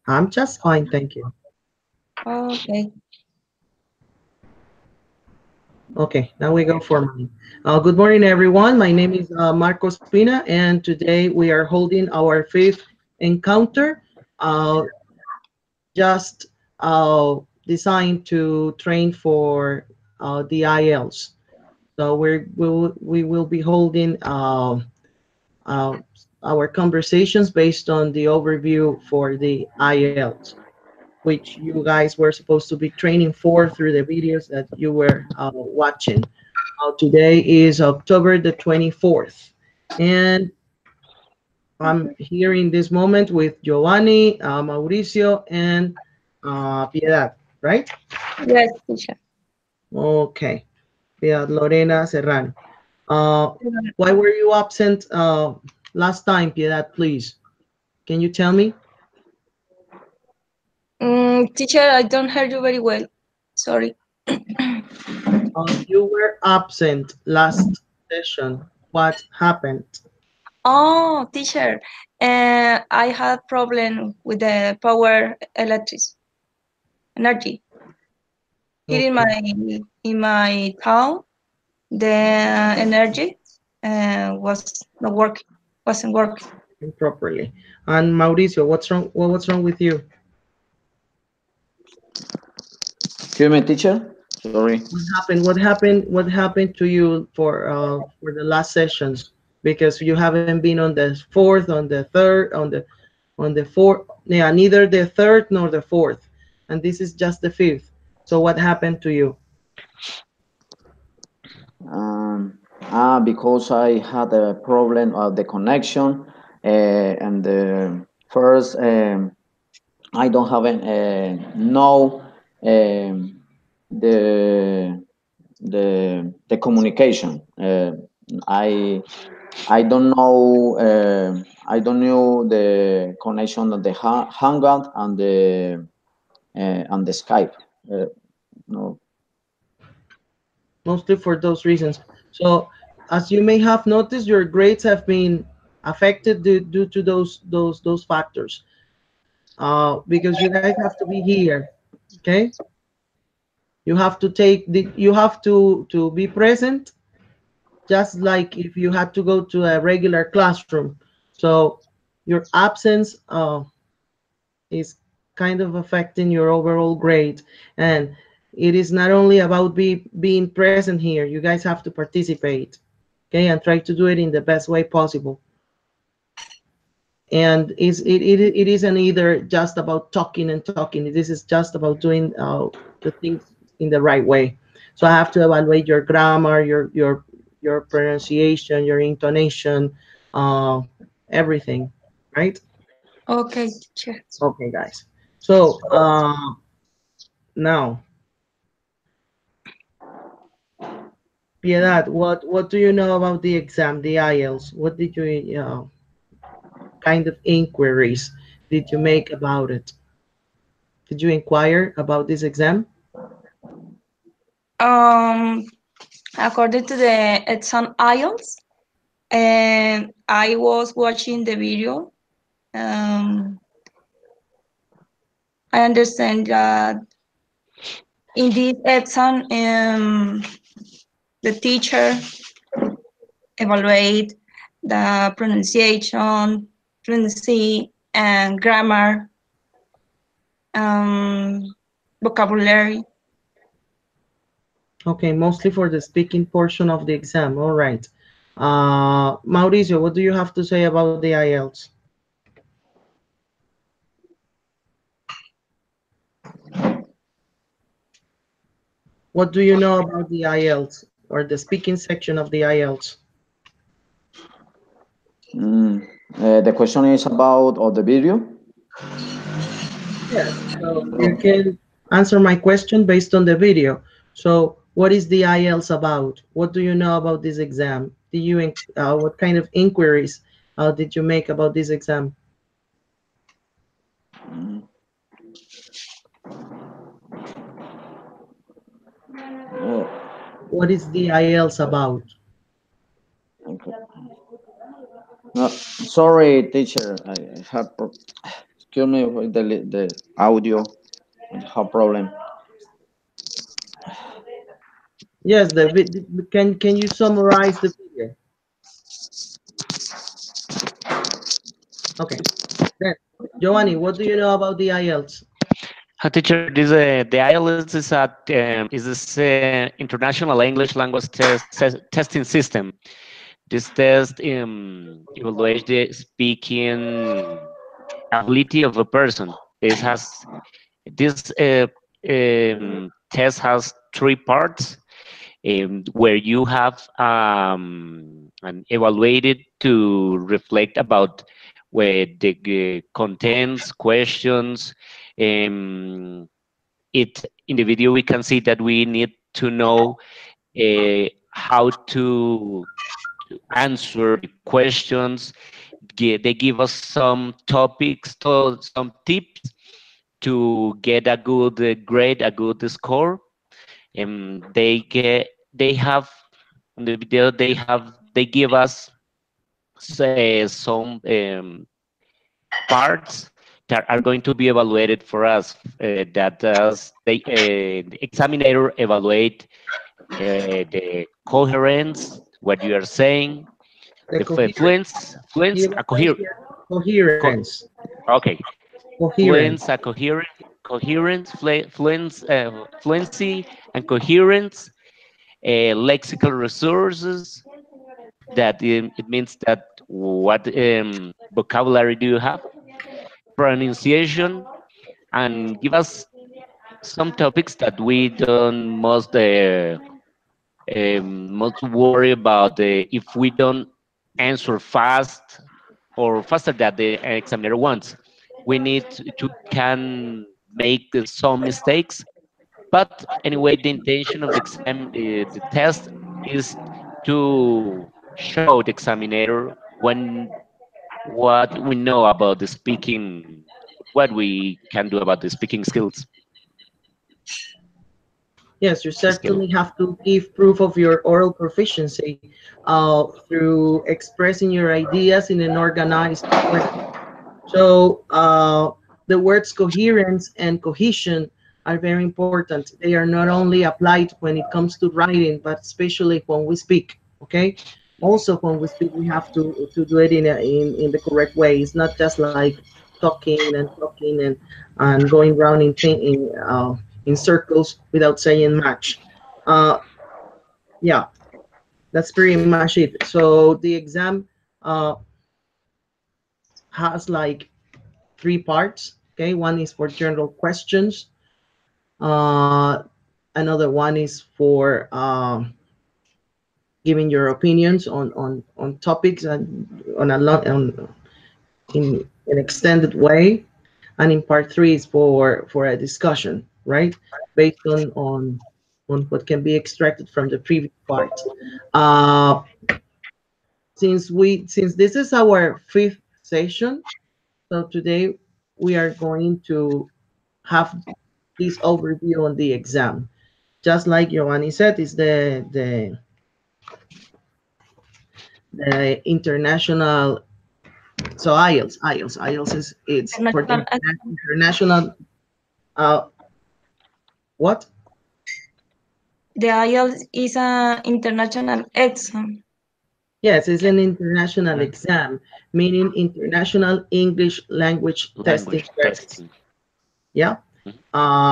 I'm just fine, thank you. Okay. Okay, now we go for mine. Good morning, everyone. My name is Marcos Pina, and today we are holding our fifth encounter, uh, just designed to train for the IELTS. So we will be holding uh, our conversations based on the overview for the IELTS, which you guys were supposed to be training for through the videos that you were watching. Today is October the 24th, and I'm here in this moment with Giovanni, Mauricio, and Piedad, right? Yes, teacher. Okay, Piedad Lorena Serrano. Uh, why were you absent last time, Piedad, please? Can you tell me? Teacher, I don't hear you very well. Sorry. You were absent last session. What happened? Oh, teacher, I had problem with the power electric energy. Here Okay, in my town, the energy was not working, wasn't working. properly. And Mauricio, what's wrong? What's wrong with you? Excuse me, teacher. Sorry. What happened? What happened? What happened to you for the last sessions? Because you haven't been on the fourth, on the third, on the fourth. Yeah, neither the third nor the fourth, and this is just the fifth. So what happened to you? Because I had a problem of the connection, and first I don't have know um, the the communication. I I don't know. I don't know the connection of the Hangout and the Skype. Uh, no. Mostly for those reasons. So, as you may have noticed, your grades have been affected due to those factors. Because you guys have to be here, okay? You have to take the you have to be present, just like if you had to go to a regular classroom. So your absence is kind of affecting your overall grade, and it is not only about being present here. You guys have to participate, okay, and try to do it in the best way possible. And it isn't either just about talking and talking. This is just about doing the things in the right way. So I have to evaluate your grammar, your pronunciation, your intonation, uh, everything, right? Okay, teacher. Okay, guys. So now, Piedad, what do you know about the exam, the IELTS? What did you kind of inquiries did you make about it? Did you inquire about this exam? Um, According to the exam IELTS, and I was watching the video. Um, I understand that in this exam, the teacher evaluate the pronunciation, fluency, and grammar, um, vocabulary. Okay, mostly for the speaking portion of the exam. All right. Mauricio, what do you have to say about the IELTS? What do you know about the IELTS or the speaking section of the IELTS? Mm, the question is about the video. Yes. So you can answer my question based on the video. So what is the IELTS about? What do you know about this exam? What kind of inquiries did you make about this exam? Uh, What is the IELTS about? okay. No, sorry, teacher. I have. Excuse me with the audio. Have problem. Yes, can you summarize the video? Okay. Then, Giovanni, what do you know about the IELTS? Teacher, the IELTS is this international English language testing system. This test evaluates the speaking ability of a person. This test has three parts, where you have an evaluated to reflect about where the contents, questions. Um, it in the video we can see that we need to know how to answer the questions. They give us some topics, some tips to get a good grade, a good score. They have in the video they give us some parts that are going to be evaluated for us. The examiner evaluate the coherence, what you are saying, the fluence, Coherence. okay, Coherence. fluence, fluency, and coherence, lexical resources. That it means that what vocabulary do you have, pronunciation, and give us some topics that we don't most worry about if we don't answer fast or faster than the examiner wants. We need to can make some mistakes, but anyway, the intention of the exam, the test, is to show the examiner what we know about the speaking, what we can do about the speaking skills. Yes, you certainly have to give proof of your oral proficiency through expressing your ideas in an organized way. So the words coherence and cohesion are very important. They are not only applied when it comes to writing, but especially when we speak. Okay. Also, when we speak, we have to do it in the correct way. It's not just like talking and going around in circles without saying much. Yeah, that's pretty much it. So the exam has like three parts. Okay, one is for general questions. Another one is for giving your opinions on topics and on a lot in an extended way. And in part three is for a discussion, right, based on what can be extracted from the previous part. Since this is our fifth session, so today we are going to have this overview on the exam. Just like Giovanni said, is the international. So IELTS is it's for the international. What? The IELTS is an international exam. Yes, it's an international exam, meaning International English Language Testing Test. Yeah.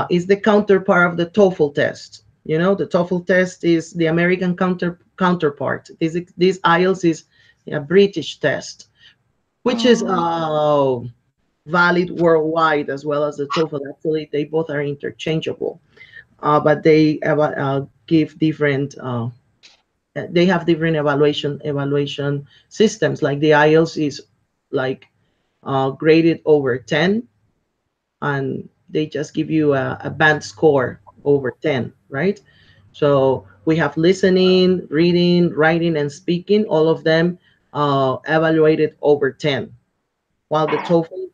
Is the counterpart of the TOEFL test. You know, the TOEFL test is the American counterpart. This IELTS is a British test, which is valid worldwide as well as the TOEFL. Actually, they both are interchangeable, but they give different. They have different evaluation systems. Like the IELTS is like graded over 10, and they just give you a band score over 10, right? So we have listening, reading, writing, and speaking, all of them evaluated over 10, while the TOEFL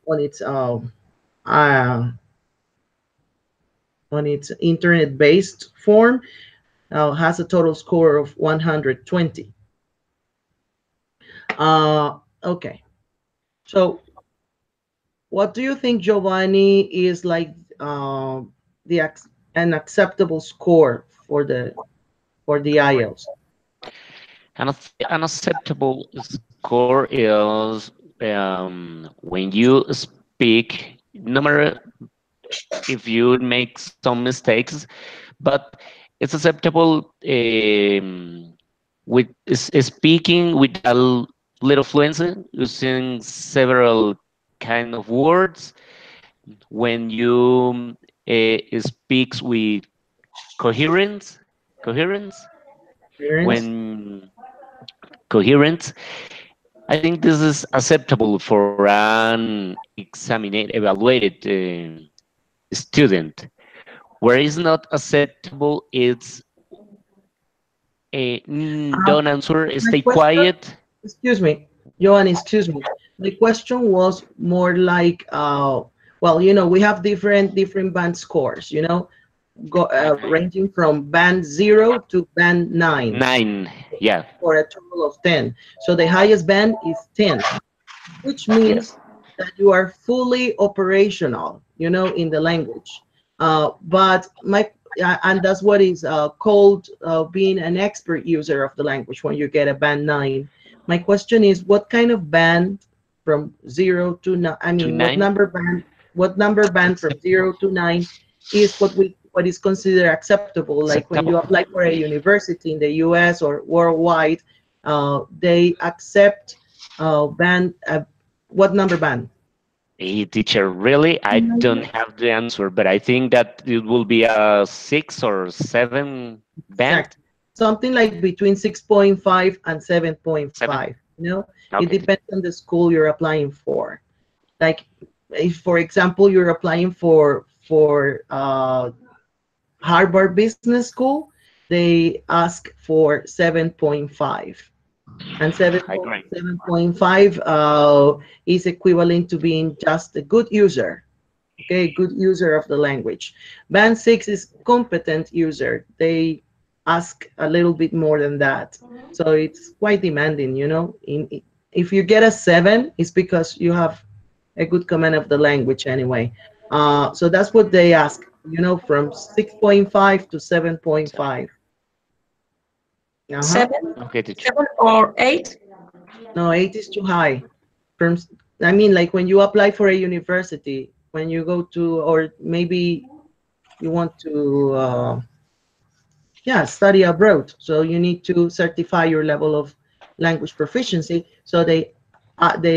on its internet-based form has a total score of 120. Okay, so what do you think, Giovanni, is like an acceptable score for the IELTS? An acceptable score is when you speak, no matter if you make some mistakes, but it's acceptable with speaking with a little fluency, using several kind of words. When you speaks with coherence, Experience? when coherence, I think this is acceptable for an evaluated student. Where is not acceptable, it's Uh, don't answer, my stay question, quiet. excuse me, Giovanni, excuse me. The question was more like, well, we have different band scores, Okay. ranging from band 0 to band 9 9, yeah, for a total of 10. So the highest band is 10, which yeah. means that you are fully operational, in the language. But and that's what is called being an expert user of the language when you get a band 9. My question is, what kind of band from 0 to 9? I To mean, 9, what number band from 0 to 9 is what is considered acceptable? Like when you acceptable. apply for a university in the U.S. or worldwide, they accept band what number band? Hey, teacher, really? I don't have the answer, but I think that it will be a 6 or 7 band. Exactly. Something like between 6.5 and 7. 7.5. It Okay. depends on the school you're applying for. Like, if, for example, you're applying for Harvard Business School, they ask for 7.5. And I agree. 7.5 is equivalent to being just a good user. Okay, good user of the language. Band 6 is competent user. They ask a little bit more than that. So it's quite demanding. If you get a 7, it's because you have a good command of the language anyway. So that's what they ask, from 6.5 to 7.5. Uh-huh. 7, Okay, teacher. 7 or 8? No, 8 is too high. From, I mean, like when you apply for a university, when you go to, or maybe you want to, study abroad. So you need to certify your level of language proficiency. So they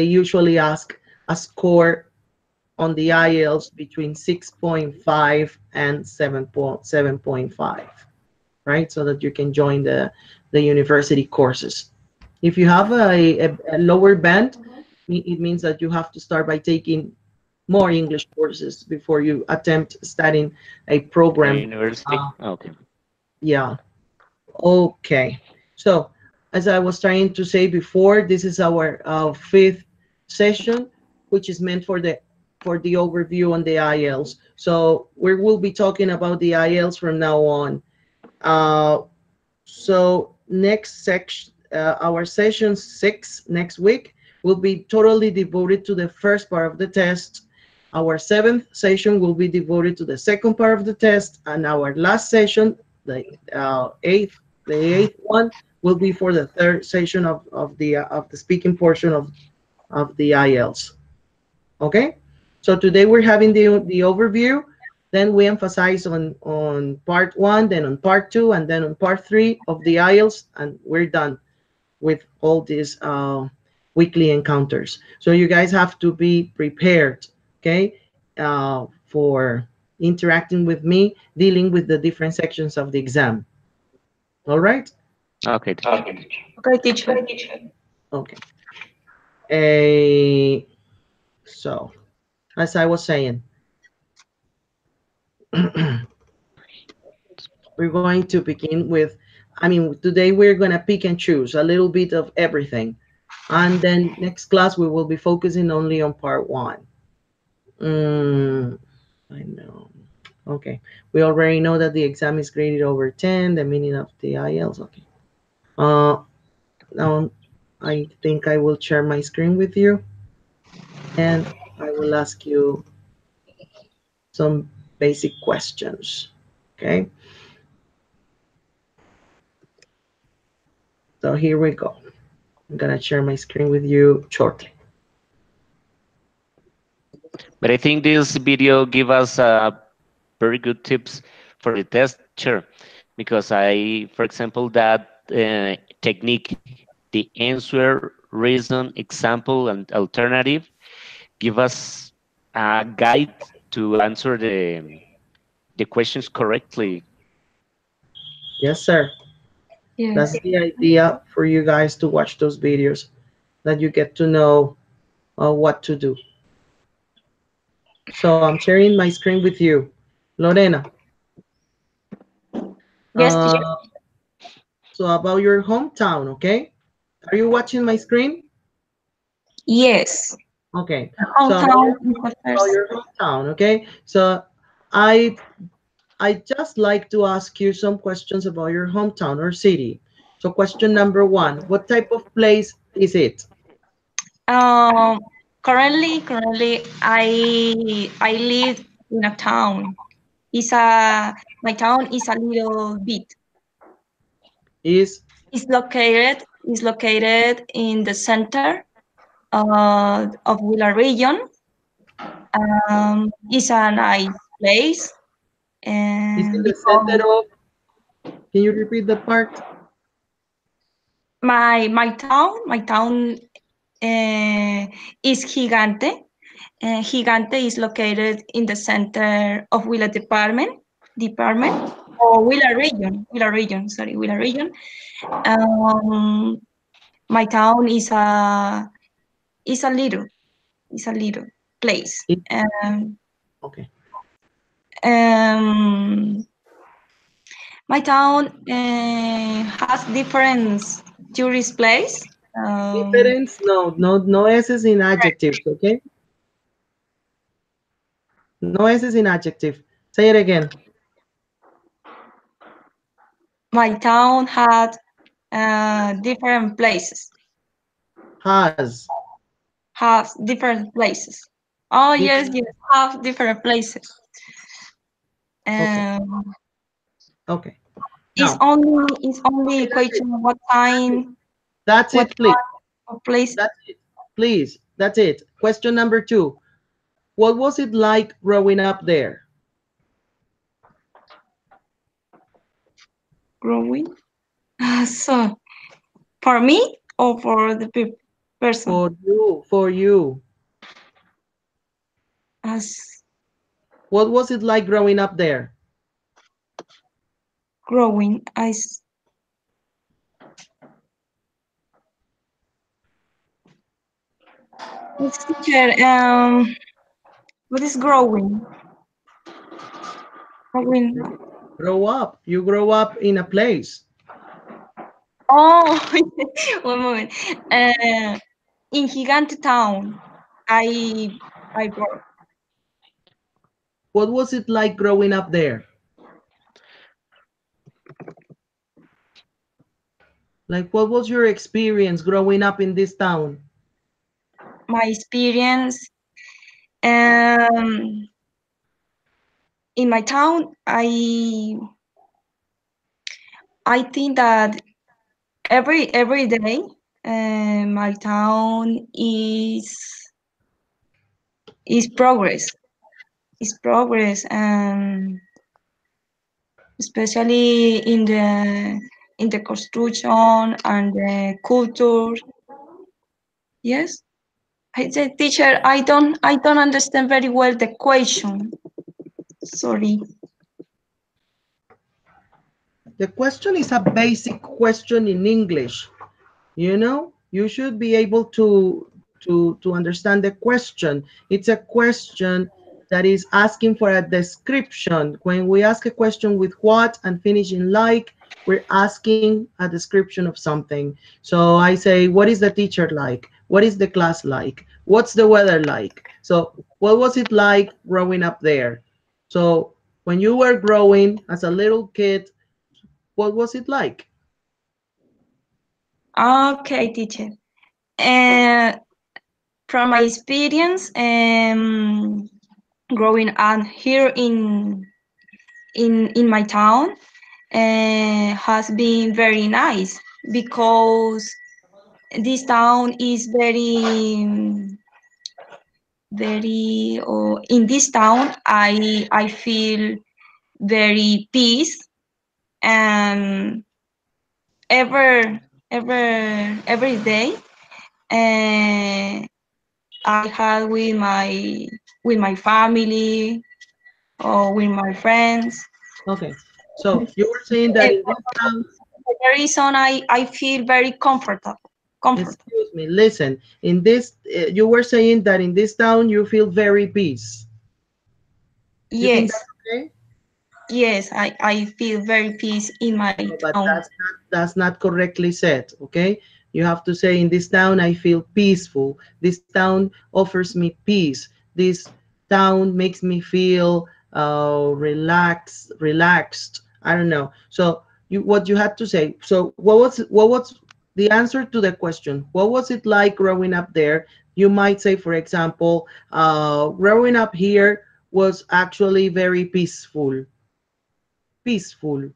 usually ask a score on the IELTS between 6.5 and 7.5, right? So that you can join the university courses. If you have a lower band, it means that you have to start by taking more English courses before you attempt studying a program. University. Uh, Okay. yeah. Okay. So, as I was trying to say before, this is our fifth session, which is meant for the overview on the IELTS. So we will be talking about the IELTS from now on. So next section, our session 6 next week will be totally devoted to the first part of the test. Our 7th session will be devoted to the second part of the test, and our last session, the eighth one, will be for the third session of the speaking portion of the IELTS. Okay, so today we're having the overview. Then we emphasize on part 1, then on part 2, and then on part 3 of the IELTS, and we're done with all these weekly encounters. So you guys have to be prepared, okay, for interacting with me, dealing with the different sections of the exam. All right? Okay, teacher. Okay, teacher. Okay. So, as I was saying, we're going to begin with, today we're going to pick and choose a little bit of everything. And then next class, we will be focusing only on part 1. I know. Okay. We already know that the exam is graded over 10, the meaning of the IELTS. Okay. Now I think I will share my screen with you. And I will ask you some basic questions, okay? So here we go. I'm gonna share my screen with you shortly. But I think this video give us very good tips for the test, sure. Because for example, that technique, the answer, reason, example, and alternative, give us a guide to answer the questions correctly. Yes, sir. Yes. That's the idea for you guys to watch those videos, that you get to know what to do. So I'm sharing my screen with you. Lorena, Yes, teacher. so about your hometown, okay? Are you watching my screen? Yes. Okay. So Hometown is the about first. your hometown, okay? So I just like to ask you some questions about your hometown or city. So question number one, what type of place is it? Currently, I live in a town. My town is a little bit. Is It's located in the center of Willa region. It's a nice place, in and the center of, can you repeat that part? my town is Gigante. Gigante is located in the center of Willa department, or Willa region. Sorry, Willa region. My town is a little place. It- okay. Um, my town has different tourist place. Difference? No S's in adjectives, okay? No S's in adjective. Say it again. My town had different places. Has. Has different places. Oh yes, Different. yes, have different places. Okay. Um, Okay. it's Now, only a okay, that's it. question of what time, That's what it, please. of place. That's it. Please. That's it. Question number two. What was it like growing up there? Growing. So for me or for the person? For you. For you. As What was it like growing up there? growing as Let's teacher. What is growing? Growing. Grow up. You grow up in a place. Oh, one moment. In Gigante Town, I work. What was it like growing up there? Like, what was your experience growing up in this town? My experience in my town, I think that every day, my town is progress. Is progress, especially in the construction and the culture. Yes. I said, teacher, I don't understand very well the question. Sorry. The question is a basic question in English. You know, you should be able to understand the question. It's a question that is asking for a description. When we ask a question with what and finish in like, we're asking a description of something. So I say, what is the teacher like? What is the class like? What's the weather like? So what was it like growing up there? So when you were growing as a little kid, what was it like? Okay, teacher. Uh, from my experience, growing up here in my town, has been very nice because this town is very in this town I feel very peace, and every day I had with my family or with my friends. Okay. So you were saying that in this town, The reason I feel very comfortable. excuse me, listen, in this, you were saying that in this town you feel very peace. You think Yes, that's okay? yes, I feel very peace in my No, but town. that's not correctly said, okay? You have to say, in this town I feel peaceful. This town offers me peace. This town makes me feel relaxed. I don't know. So what you had to say. So what was the answer to the question? What was it like growing up there? You might say, for example, growing up here was actually very peaceful. Peaceful,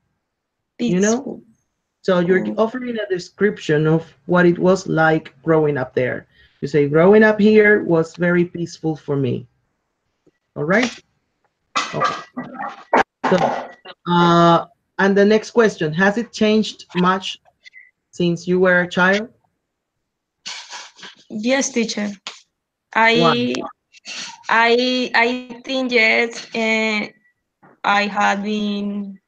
you know? Peaceful. So you're offering a description of what it was like growing up there. You say, growing up here was very peaceful for me. All right? Okay. So, and the next question, has it changed much since you were a child? Yes, teacher. Why? I think yes. I had been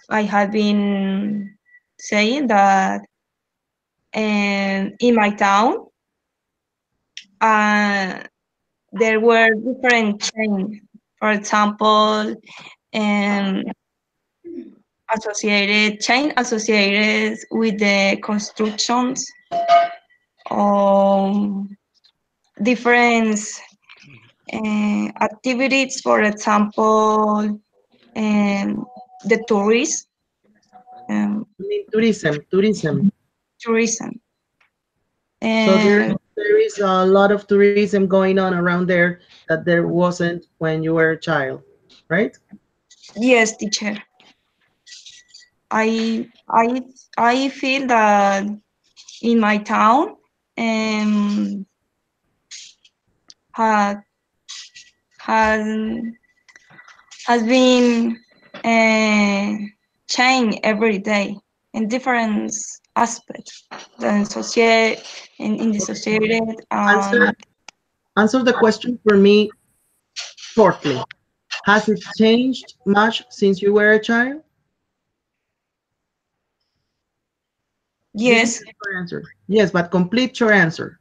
I had been saying that in my town uh, there were different chains. For example, um, associated with the constructions, um, different activities. For example, the tourists, um, I mean, tourism. tourism. So And there is a lot of tourism going on around there that there wasn't when you were a child, right? yes, teacher. I I I feel that in my town um had has has been changed every day in different aspects the society in the society. Answer answer the question for me shortly. Has it changed much since you were a child? Give me Yes. your answer. Yes, but complete your answer.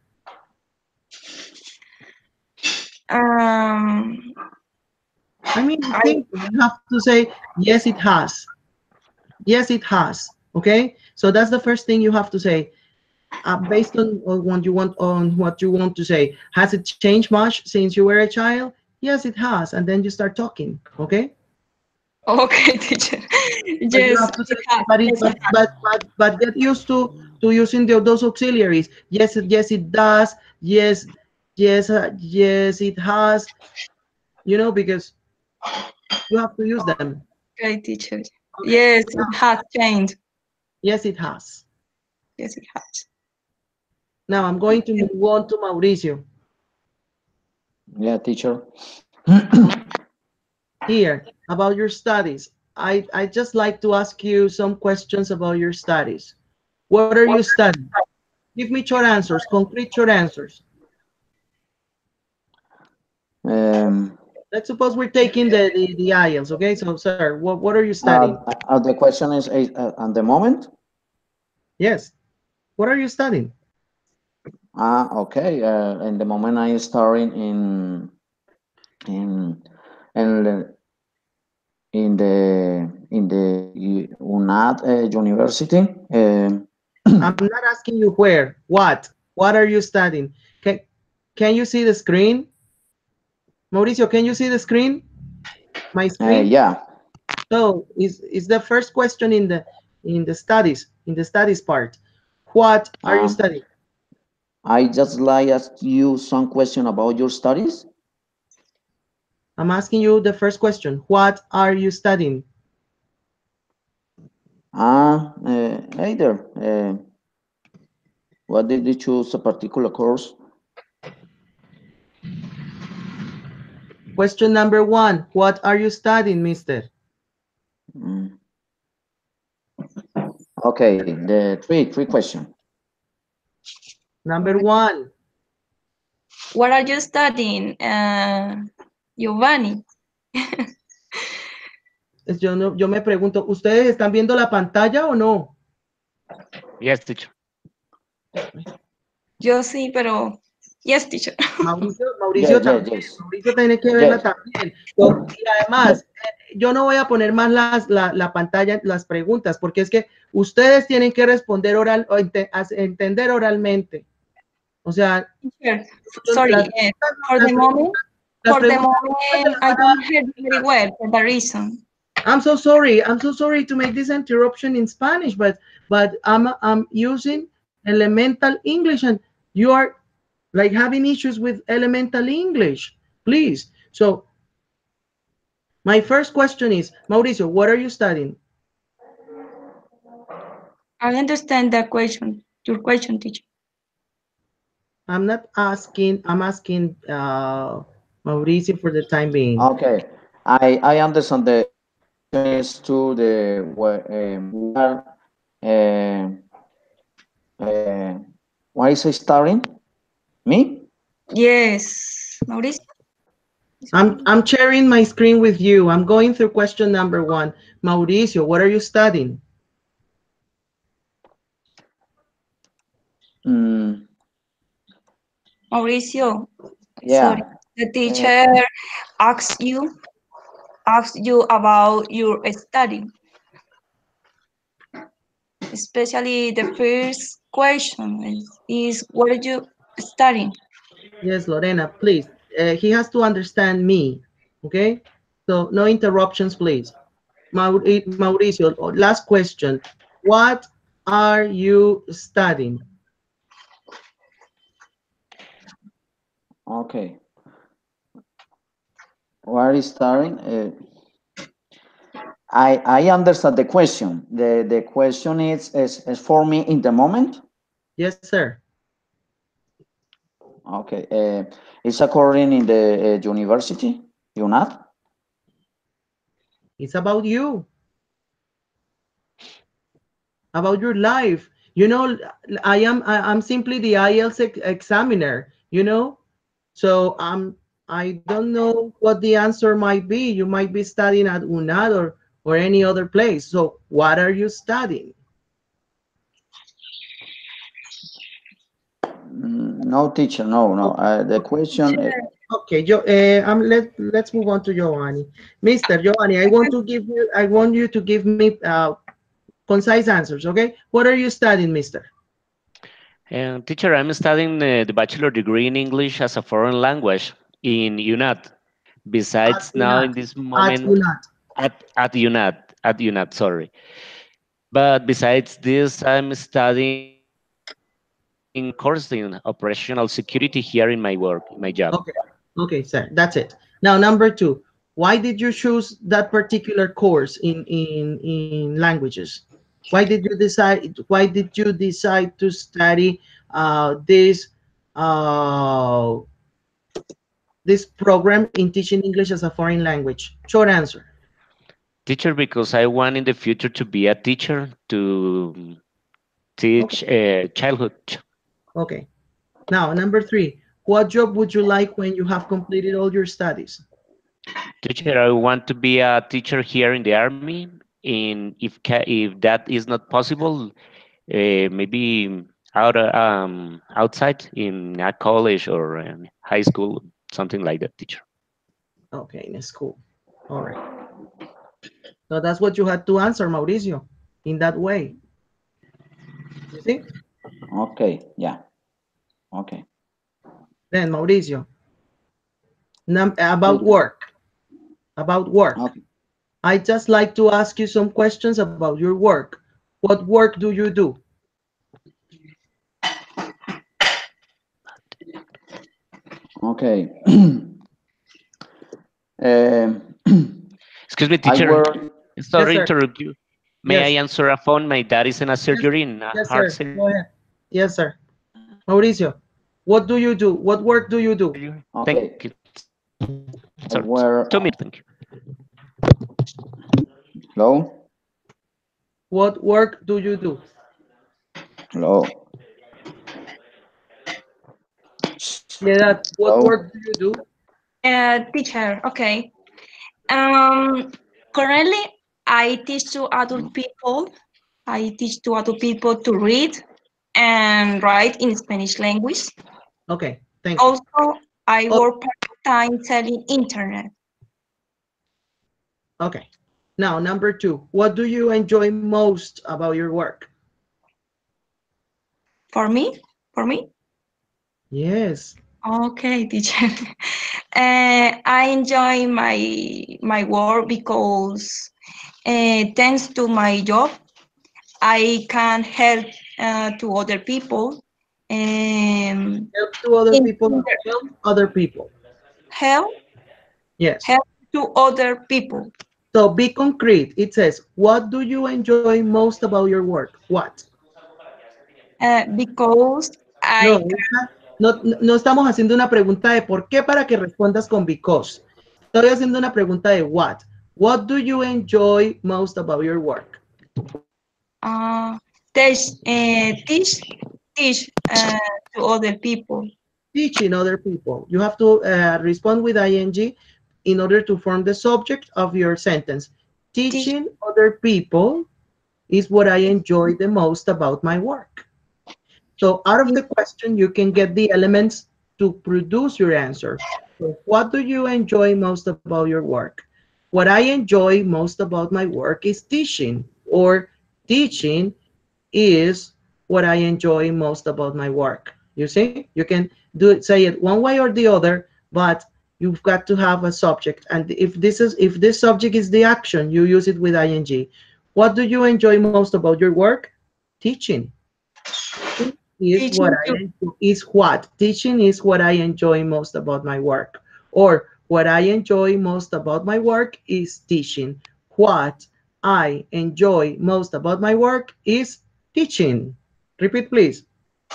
um I mean, I think you have to say, yes, it has. Yes, it has. Okay? So that's the first thing you have to say. Based on what you want to say. Has it changed much since you were a child? Yes, it has. And then you start talking. Okay? okay, teacher. But you Yes, have to say, it has. but it, Yes, it has. but get used to using those auxiliaries. Yes, yes, it does. Yes, yes, it has. You know, because you have to use them. Okay, teacher. Okay. Yes, it has changed. Yes, it has. Yes, it has. Now I'm going to move on to Mauricio. Yeah, teacher. Here, about your studies. I just like to ask you some questions about your studies. What are you studying? Give me short answers, concrete short answers. Um, Let's suppose we're taking the IELTS, okay? So, sir, what are you studying? the question is at the moment. Yes. What are you studying? Okay. In the moment, I starting in in the UNAD University. I'm not asking you where. What? What are you studying? Can you see the screen? Mauricio, can you see the screen? My screen? Yeah. So is the first question in the studies part. What are you Um, studying? I just like ask you some question about your studies. I'm asking you the first question. What are you studying? Either. What did you choose a particular course? Question number 1. What are you studying, mister? Mm. Okay, the three question. Number 1. What are you studying, Giovanni? Yo me pregunto, ¿ustedes están viendo la pantalla o no? Yes, teacher. Yo sí, pero yes, teacher. Mauricio Yes, también. yes. Mauricio tiene que verla Yes. también. Y además, yo no voy a poner más la pantalla, las preguntas, porque es que ustedes tienen que responder oral o entender oralmente. O sea, Teacher, sorry, for the moment, las I preguntas don't hear you very well for the reason. I'm so sorry. I'm so sorry to make this interruption in Spanish, but I'm using elemental English, and you are like having issues with elemental English. Please. So my first question is, Mauricio, what are you studying? I understand the question, your question, teacher. I'm not asking. I'm asking Mauricio for the time being. Okay, I understand the is to the where why is it starting? Me? Yes, Mauricio. I'm sharing my screen with you. I'm going through question number 1. Mauricio, what are you studying? Mm, Mauricio, yeah. sorry. The teacher asked you about your study. Especially the first question is what are you studying? Yes, Lorena, please. He has to understand me, okay? So no interruptions, please. Mauricio, last question. What are you studying? Okay. Where is starting? I understand the question. The question is for me in the moment. Yes, sir. Okay. It's occurring in the university, UNAD. It's about you, about your life. You know, I'm simply the IELTS examiner, you know? So I don't know what the answer might be. You might be studying at UNAD or any other place. So what are you studying? No, teacher. No. The question. Okay, let's move on to Giovanni. Mr. Giovanni, I want you to give me concise answers, okay? What are you studying, mister? Teacher, I'm studying the bachelor degree in English as a foreign language in UNAD. Besides, now in this moment, at UNAD, sorry. But besides this, I'm studying course in operational security here in my work, in my job. Okay, sir, that's it. Now, number 2, why did you choose that particular course in languages? Why did you decide to study this program in teaching English as a foreign language? Short answer. Teacher, because I want in the future to be a teacher, to teach childhood. Okay. Now, number 3, what job would you like when you have completed all your studies? Teacher, I want to be a teacher here in the army. If that is not possible, maybe outside in a college or high school, something like that, teacher. Okay, in school. All right. So that's what you had to answer, Mauricio, in that way. You see? Okay. Yeah. Okay. Then, Mauricio, about work. About work. Okay. I just like to ask you some questions about your work. What work do you do? Okay. Excuse me, I teacher. work. Sorry to sir. interrupt you. May Yes. I answer a phone? My dad is in a surgery, in a Yes, heart sir. surgery. Go ahead. Yes, sir. Mauricio, what do you do? What work do you do? Okay. Thank you. I Sorry. work. 2 minutes, thank you. Hello. What work do you do? Hello. Piedad, what Hello. work do you do? Teacher, okay. Currently, I teach to adult people. I teach to adult people to read and write in Spanish language. Okay, thank you. Also, I Oh. work part-time selling internet. Okay. Now, number 2, what do you enjoy most about your work? For me? Yes. Okay, teacher. I enjoy my work because thanks to my job, I can help to other people. Help to other In- people, help other people. help Yes. help to other people So be concrete. It says, what do you enjoy most about your work? What? because No, I no estamos haciendo una pregunta de por qué para que respondas con because. Estoy haciendo una pregunta de what. What do you enjoy most about your work? teach to other people. Teaching other people. You have to respond with ing in order to form the subject of your sentence. Teaching other people is what I enjoy the most about my work. So out of the question, you can get the elements to produce your answer. So what do you enjoy most about your work? What I enjoy most about my work is teaching, or teaching is what I enjoy most about my work. You see, you can do it, say it one way or the other, but you've got to have a subject. And if this subject is the action, you use it with ing. What do you enjoy most about your work? Teaching. Is what Teaching I to enjoy, is what teaching is what I enjoy most about my work, or what I enjoy most about my work is teaching. What I enjoy most about my work is teaching. Repeat, please.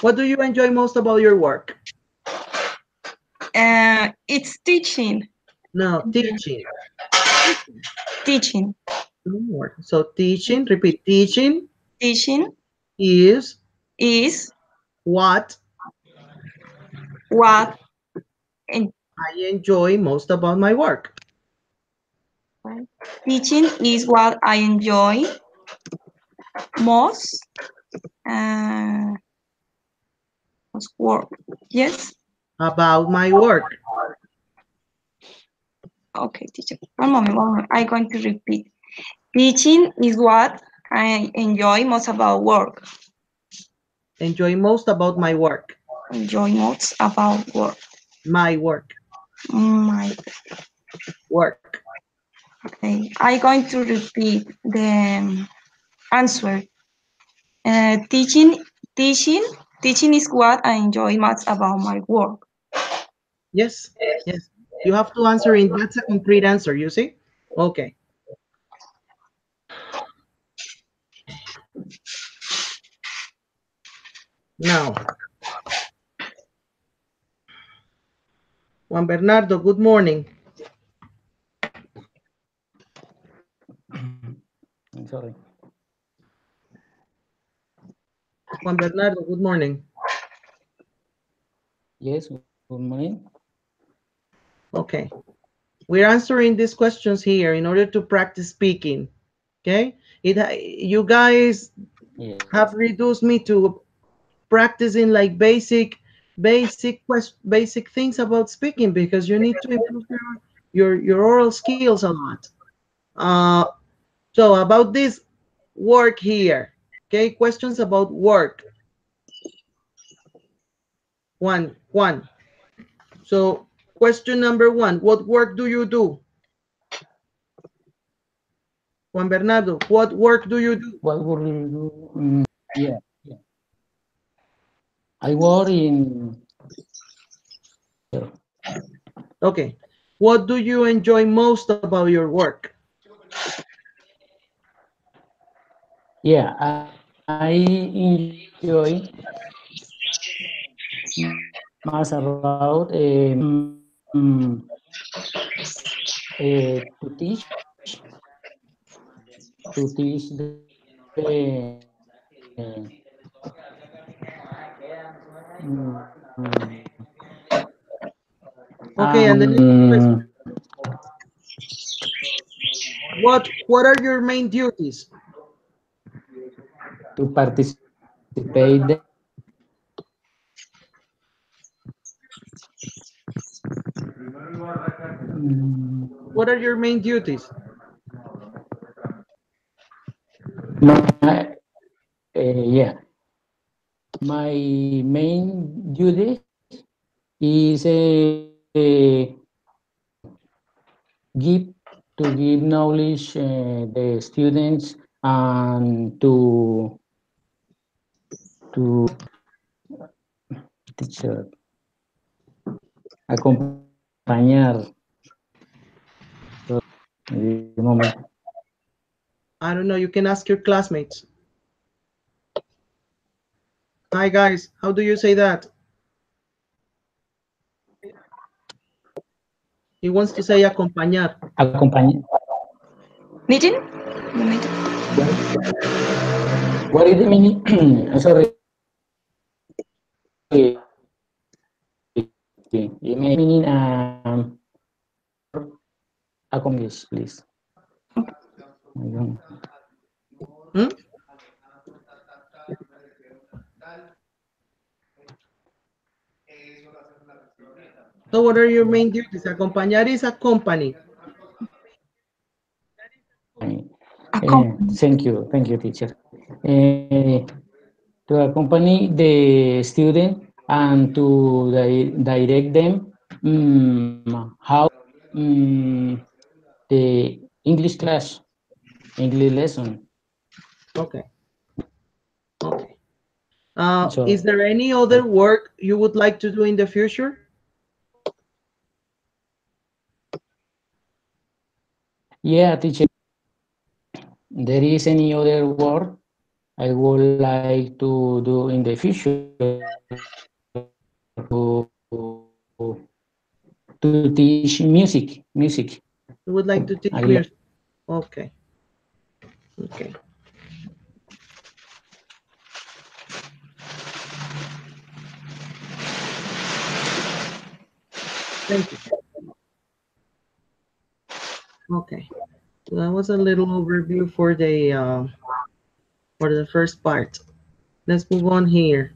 What do you enjoy most about your work? it's teaching. No, teaching. Teaching. No more. So teaching, repeat, teaching Teaching is is what what and I enjoy most about my work. teaching is what I enjoy most. Uh, most work. Yes. About my work. Okay, teacher. One moment. I'm going to repeat. Teaching is what I enjoy most about work. Enjoy most about my work. Enjoy most about work. My work. My Work. okay. I'm going to repeat the answer. Teaching is what I enjoy most about my work. Yes, yes. You have to answer in, that's a complete answer, you see? Okay. Now, Juan Bernardo, good morning. I'm sorry. Juan Bernardo, good morning. Yes, good morning. Okay. We're answering these questions here in order to practice speaking. Okay? You guys Yes. have reduced me to practicing like basic things about speaking, because you need to improve your oral skills a lot. So about this work here, okay, questions about work. One. So question number 1, what work do you do? Juan Bernardo, what work do you do? What would you do? Yeah. I work in Okay. What do you enjoy most about your work? Yeah, I enjoy más about to teach Okay, and the next question. What are your main duties? to participate What are your main duties? my, yeah, my main duty is give to give knowledge the students and to teacher acompañar el momento. I don't know. You can ask your classmates. Hi, guys. How do you say that? He wants to say acompañar. Acompañar. Meeting? The meeting. What is the meaning? I'm sorry. You meaning accomplish, please. Hmm? So what are your main duties? Acompañar is accompany. Thank you, teacher. To accompany the student and to direct them how the English class, English lesson. Okay. Okay. So, Is there any other work you would like to do in the future? yeah, teacher, there is any other work I would like to do in the future to teach music. You would like to teach I music? Okay. Okay. Thank you. Okay. So that was a little overview for the first part. Let's move on here.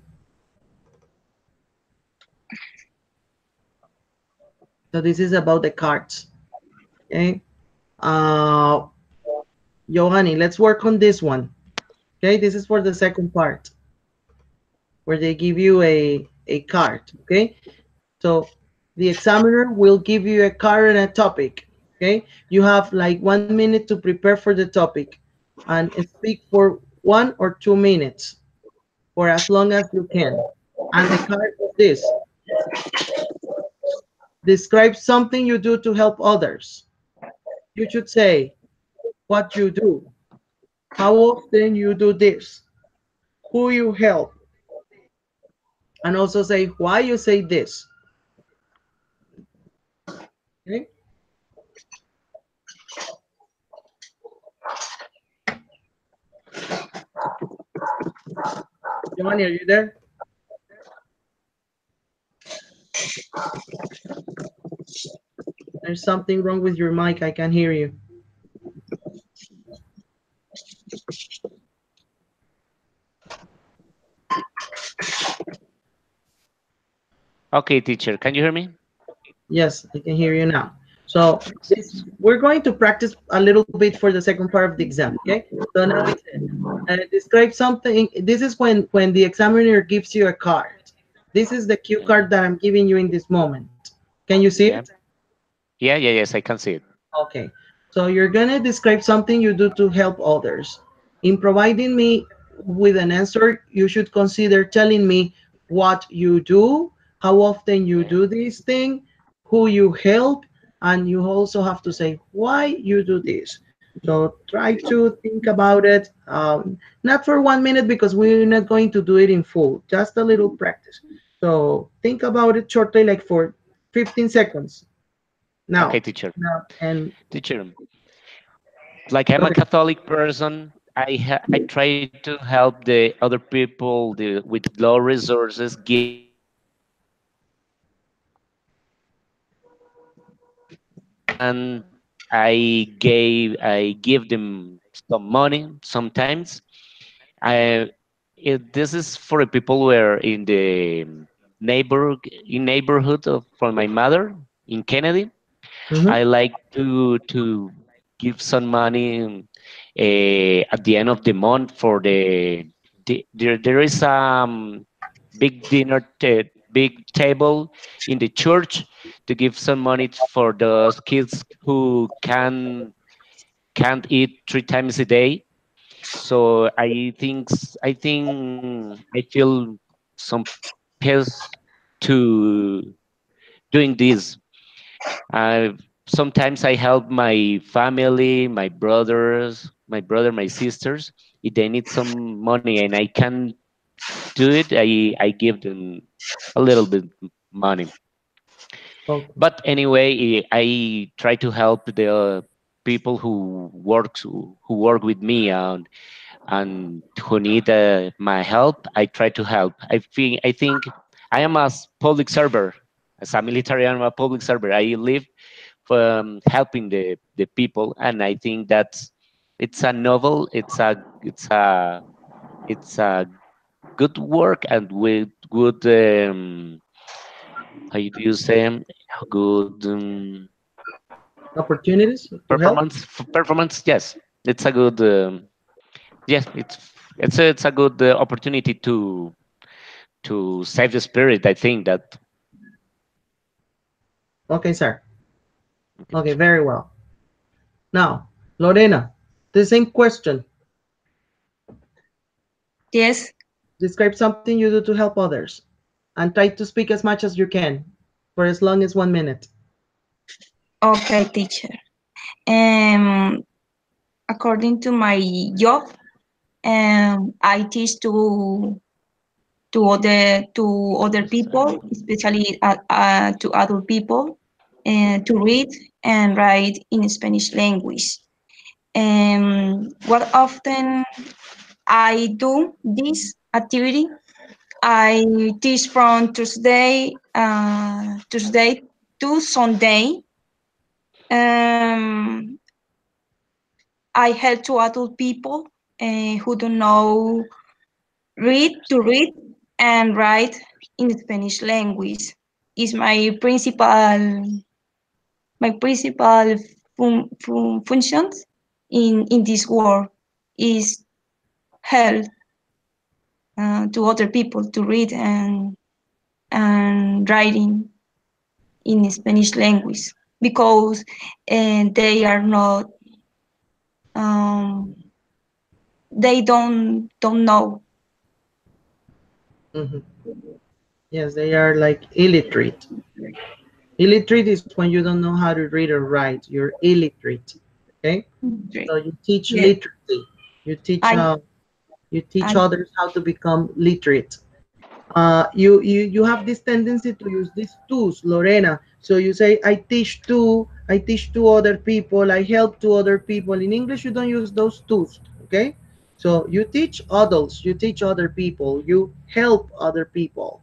So this is about the cards. Okay. Johanny, let's work on this one. Okay, this is for the second part where they give you a card. Okay, so the examiner will give you a card and a topic. Okay, you have like 1 minute to prepare for the topic and speak for 1 or 2 minutes for as long as you can. And the card is this: describe something you do to help others. You should say what you do, how often you do this, who you help, and also say why you say this. Okay. Giovanni, are you there? There's something wrong with your mic. I can't hear you. Okay, teacher, can you hear me? Yes, I can hear you now. So we're going to practice a little bit for the second part of the exam, okay? So now it says, describe something. This is when the examiner gives you a card. This is the cue card that I'm giving you in this moment. Can you see Yeah. it? Yes, I can see it. Okay. So you're gonna describe something you do to help others. In providing me with an answer, you should consider telling me what you do, how often you do this thing, who you help, and you also have to say why you do this. So try to think about it, not for 1 minute because we're not going to do it in full, just a little practice. So think about it shortly, like for 15 seconds. Okay, Now, teacher. and Teacher, like I'm a okay. Catholic person, I try to help the other people with low resources, give and I give them some money sometimes. I this is for the people who are in the neighborhood of from my mother in Kennedy. Mhm. I like to give some money at the end of the month for there is big big table in the church to give some money for those kids who can't eat 3 times a day. So I feel some peace to doing this. I sometimes I help my family, my brother, my sisters. If they need some money and I can do it, I give them a little bit money. Okay. But anyway, I try to help the people who work with me and who need my help. I try to help. I think I am a public server. As a military, I'm a public server. I live for helping the people, and I think that's it's a novel. It's a good work and with good how do you say good Opportunities to help. performance. Yes, it's a good yes, it's a good opportunity to save the spirit. I think that. Okay, sir. Okay, very well. Now, Lorena, the same question. Yes. Describe something you do to help others and try to speak as much as you can for as long as 1 minute. Okay, teacher. Um, according to my job, I teach to other people, especially to adult people, to read and write in Spanish language. What often I do this activity, I teach from Tuesday to Sunday. Um, I help to adult people who don't know read and write in Spanish language. Is my principal functions in this work is help to other people to read and writing in Spanish language because they are not um, they don't know. Mhm. Yes, they are like illiterate. Illiterate is when you don't know how to read or write. You're illiterate. Okay, so you teach Yes, literacy. You teach I you teach I others how to become literate. You have this tendency to use these tools, Lorena. So you say, I teach to other people, I help to other people. In English, you don't use those tools, okay? So you teach adults, you teach other people, you help other people.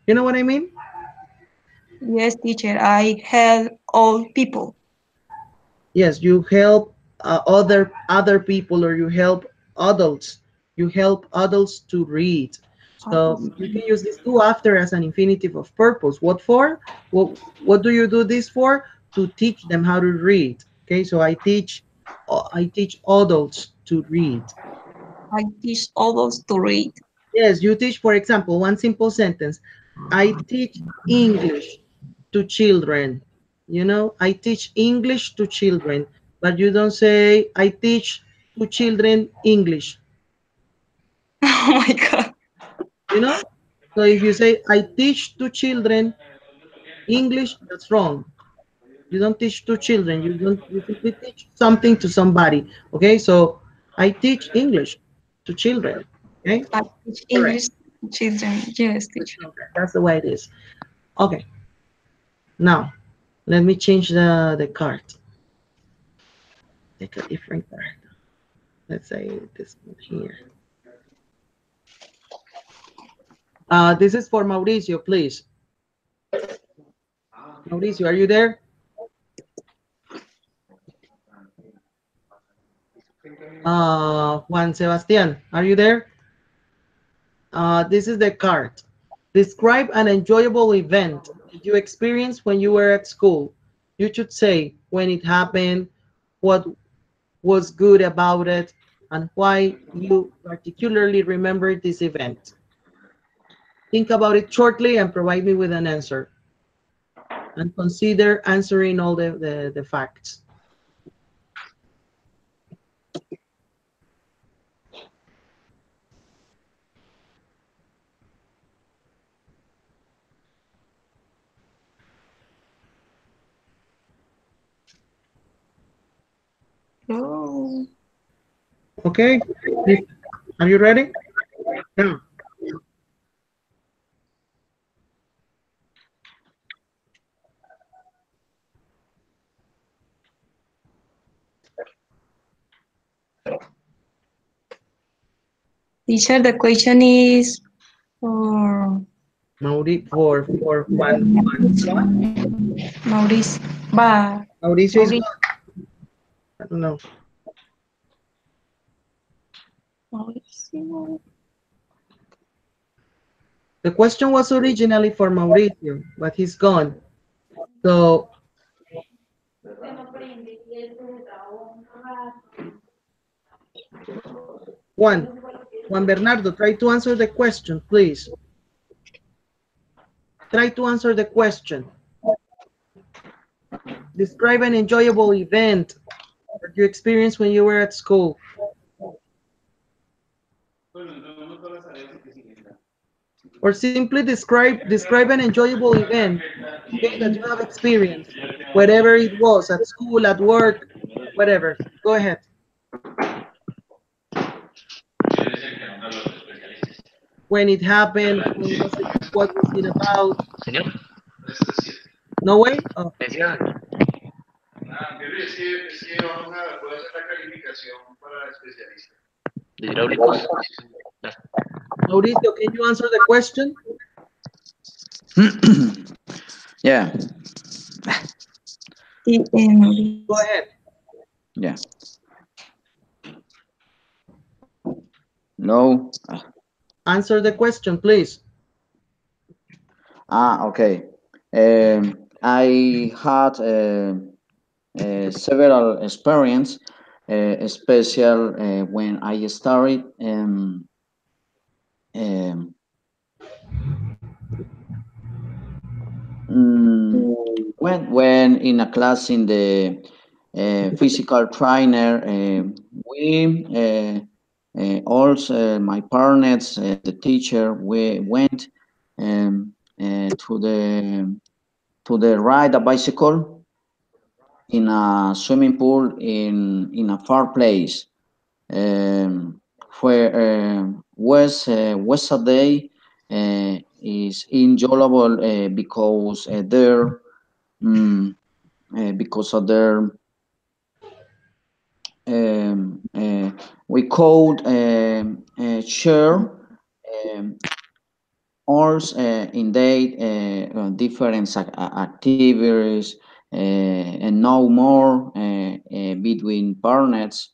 You know what I mean? yes, teacher. I help all people. Yes, you help other people, or you help adults. You help adults to read. So you can use this to after as an infinitive of purpose. What for? What do you do this for? To teach them how to read. Okay, so I teach adults to read. I teach others to read. Yes, you teach, for example, one simple sentence. I teach English to children. I teach English to children, but you don't say, I teach to children English, Oh my God. you know? So if you say, I teach to children English, that's wrong. You don't teach to children. You simply teach something to somebody. Okay, so I teach English to children. Okay, I teach correct. English to children. Yes, teacher. That's the way it is. Okay, now let me change the card. Take a different card. Let's say this one here. This is for Mauricio, please. Mauricio, are you there? Juan Sebastian, are you there? This is the card. Describe an enjoyable event that you experienced when you were at school. You should say when it happened, what was good about it, and why you particularly remember this event. Think about it shortly and provide me with an answer. And consider answering all the facts. Oh, Okay, are you ready? Now, teacher, the question is for Mauri for Juan. Maurice. Ba, Mauricio is Maurice. gone. I don't know. Mauricio. The question was originally for Mauricio, but he's gone. So Juan Bernardo, try to answer the question, please. Try to answer the question. Describe an enjoyable event that you experienced when you were at school. Or simply describe an enjoyable event, okay, that you have experienced, whatever it was, at school, at work, whatever. Go ahead. When it happened, when was it, what was it about? Señor, No way? Oh. atención. ¿De hidráulicos? Mauricio, can you answer the question? Yeah, Maurice. Go ahead. yeah. No. Answer the question, please. Okay. I had several experience, especially when I started when in a class in the physical trainer, we also my parents, the teacher, we went to the ride a bicycle in a swimming pool in a far place, where Saturday is enjoyable because there because of their we called share or indeed different activities and know more between partners.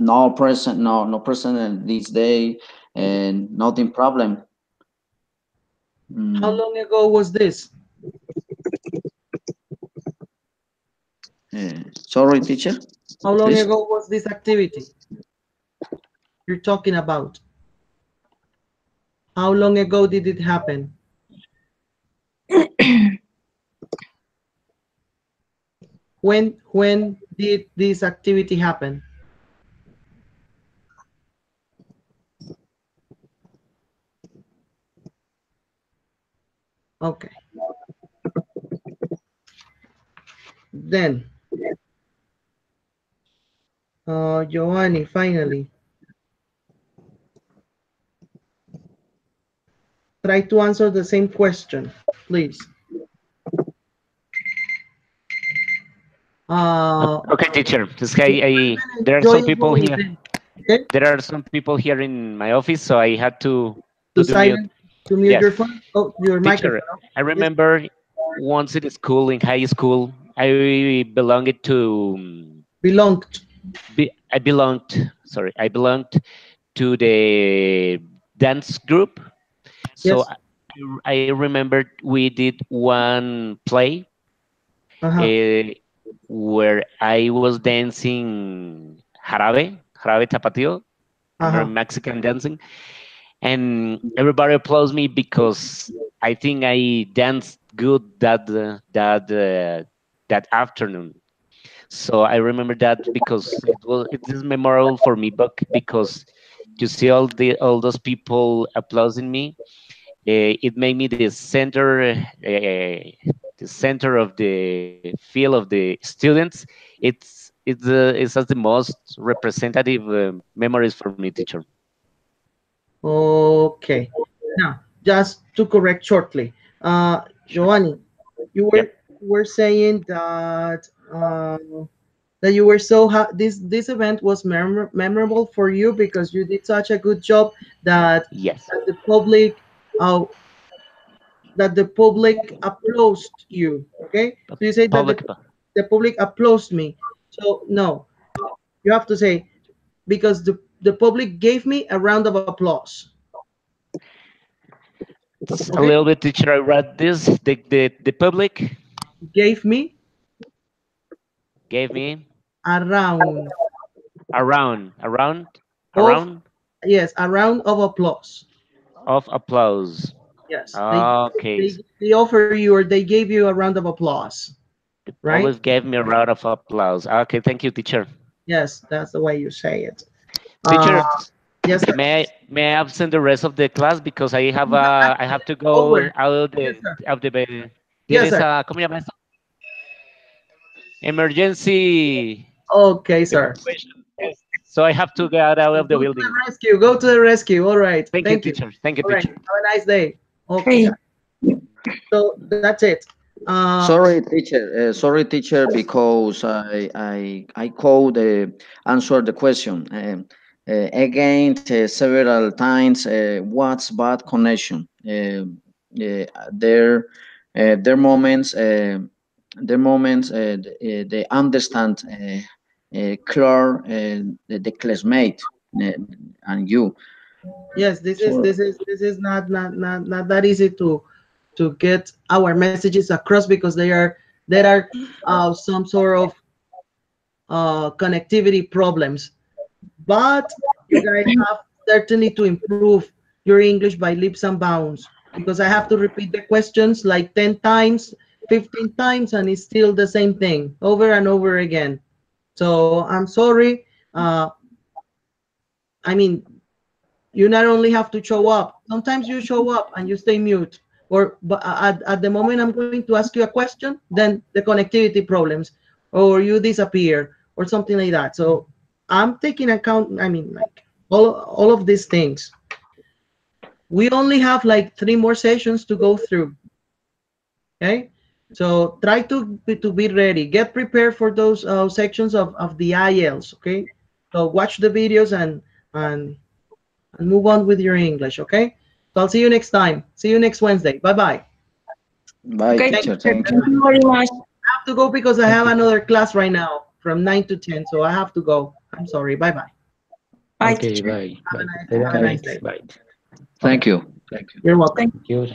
No present, no present this day, and nothing problem. How long ago was this? Sorry, teacher. How long Please. ago was this activity you're talking about? How long ago did it happen? When did this activity happen? Okay. Then, Giovanni, finally. Try to answer the same question, please. Okay, teacher. There are Enjoy some people our here. event, okay? There are some people here in my office, so I had to To do mute. silence, to mute Yes. your phone, oh, your Teacher, microphone. I remember once in school, in high school, I belonged to. Belonged. I belonged. Sorry, I belonged to the dance group. So Yes. I remember we did one play Uh-huh. where I was dancing jarabe tapatio, Uh-huh. Mexican dancing, and everybody applauds me because I think I danced good that afternoon. So I remember that because it is memorable for me, but because to see all those people applauding me, it made me the center of the field of the students. It's as the most representative memories for me, teacher. Okay. Now, just to correct shortly, Giovanni, you Yep. were saying that that you were so this event was memorable for you because you did such a good job that Yes. that the public uh, that the public applauded you. Okay, so you say that Public. the public applauded me. So no, you have to say because the public gave me a round of applause. It's a Okay, little bit, teacher. I read this. The public gave me gave me a round around of around yes, a round of applause. of applause. Yes, Okay. they offer you or they gave you a round of applause, The right? public gave me a round of applause. Okay, thank you, teacher. Yes, that's the way you say it. Teacher, Yes, sir. may I absent the rest of the class because I have to go Over. out Yes, sir. of the there Yes, is sir. a ¿cómo llama esto? Emergency Okay, sir. evacuation. Yes. So I have to get out of the Go to the building. rescue. Go to the rescue. All right. Thank you, Thank you. teacher. Thank you, All right. teacher. Have a nice day. Okay, Okay. guys. So that's it. Sorry, teacher, because I could answer the question again several times. What's bad connection? There, there moments, there moments they understand clear the classmate and you. Yes, So this is not that easy to get our messages across because there are some sort of connectivity problems. But you guys have certainly to improve your English by leaps and bounds because I have to repeat the questions like 10 times, 15 times, and it's still the same thing over and over again. So I'm sorry. I mean, you not only have to show up, sometimes you show up and you stay mute. Or but at the moment I'm going to ask you a question, then the connectivity problems, or you disappear, or something like that. So I'm taking account. I mean, like all of these things. We only have like 3 more sessions to go through. Okay, so try to be ready. Get prepared for those sections of the IELTS. Okay, so watch the videos and move on with your English. Okay, so I'll see you next time. See you next Wednesday. Bye bye. bye, Okay, teacher. teacher, Thank thank you. you very much. I have to go because I have another class right now from 9 to 10. So I have to go. I'm sorry. Bye bye. Bye, Okay, teacher. bye. Have Bye. a nice Bye. day. Bye. Thank you. Thank you. You're welcome. Thank Thank you.